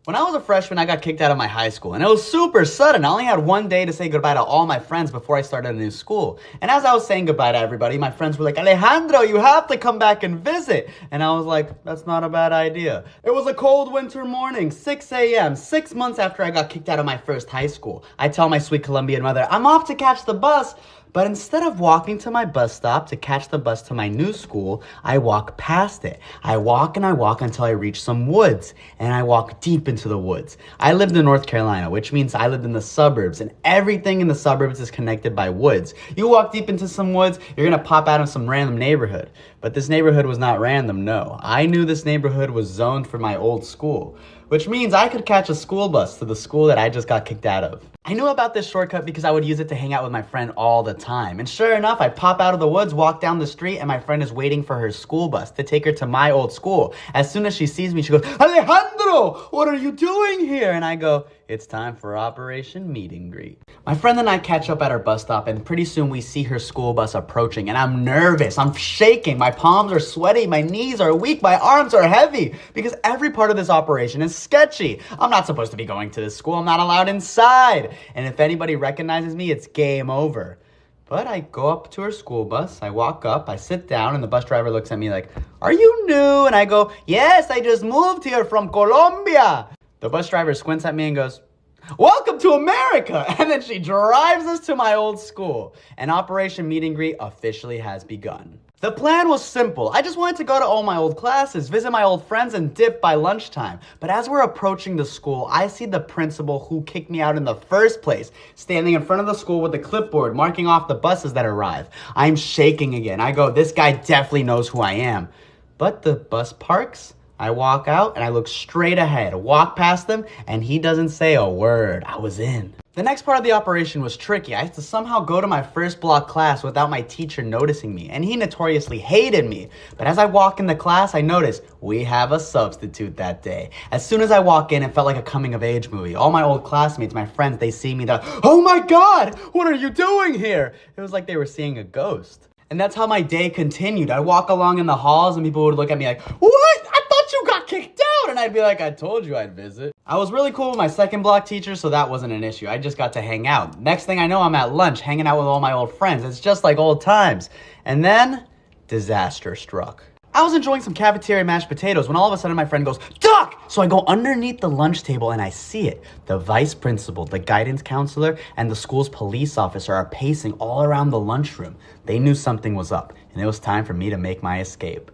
When I was a freshman, I got kicked out of my high school, and it was super sudden. I only had one day to say goodbye to all my friends before I started a new school. And as I was saying goodbye to everybody, my friends were like, Alejandro, you have to come back and visit. And I was like, that's not a bad idea. It was a cold winter morning, 6 a.m., 6 months after I got kicked out of my first high school. I tell my sweet Colombian mother, I'm off to catch the bus. But instead of walking to my bus stop to catch the bus to my new school, I walk past it. I walk and I walk until I reach some woods, and I walk deep into the woods. I lived in North Carolina, which means I lived in the suburbs, and everything in the suburbs is connected by woods. You walk deep into some woods, you're gonna pop out of some random neighborhood. But this neighborhood was not random, no. I knew this neighborhood was zoned for my old school, which means I could catch a school bus to the school that I just got kicked out of. I knew about this shortcut because I would use it to hang out with my friend all the time. And sure enough, I pop out of the woods, walk down the street, and my friend is waiting for her school bus to take her to my old school. As soon as she sees me, she goes, Alejandro, what are you doing here? And I go, it's time for Operation Meet and Greet. My friend and I catch up at our bus stop, and pretty soon we see her school bus approaching, and I'm nervous, I'm shaking, my palms are sweaty, my knees are weak, my arms are heavy, because every part of this operation is sketchy. I'm not supposed to be going to this school, I'm not allowed inside, and if anybody recognizes me, it's game over. But I go up to her school bus, I walk up, I sit down, and the bus driver looks at me like, are you new? And I go, yes, I just moved here from Colombia. The bus driver squints at me and goes, welcome to America! And then she drives us to my old school. And Operation Meet and Greet officially has begun. The plan was simple. I just wanted to go to all my old classes, visit my old friends, and dip by lunchtime. But as we're approaching the school, I see the principal who kicked me out in the first place, standing in front of the school with a clipboard, marking off the buses that arrive. I'm shaking again. I go, this guy definitely knows who I am. But the bus parks. I walk out and I look straight ahead, walk past him, and he doesn't say a word. I was in. The next part of the operation was tricky. I had to somehow go to my first block class without my teacher noticing me, and he notoriously hated me. But as I walk into class, I notice we have a substitute that day. As soon as I walk in, it felt like a coming-of-age movie. All my old classmates, my friends, they see me, they're, oh my God, what are you doing here? It was like they were seeing a ghost. And that's how my day continued. I'd walk along in the halls and people would look at me like, what? I thought you got kicked out. And I'd be like, I told you I'd visit. I was really cool with my second block teacher, so that wasn't an issue. I just got to hang out. Next thing I know, I'm at lunch hanging out with all my old friends. It's just like old times. And then, disaster struck. I was enjoying some cafeteria mashed potatoes when all of a sudden my friend goes, duck! So I go underneath the lunch table and I see it. The vice principal, the guidance counselor, and the school's police officer are pacing all around the lunchroom. They knew something was up, and it was time for me to make my escape.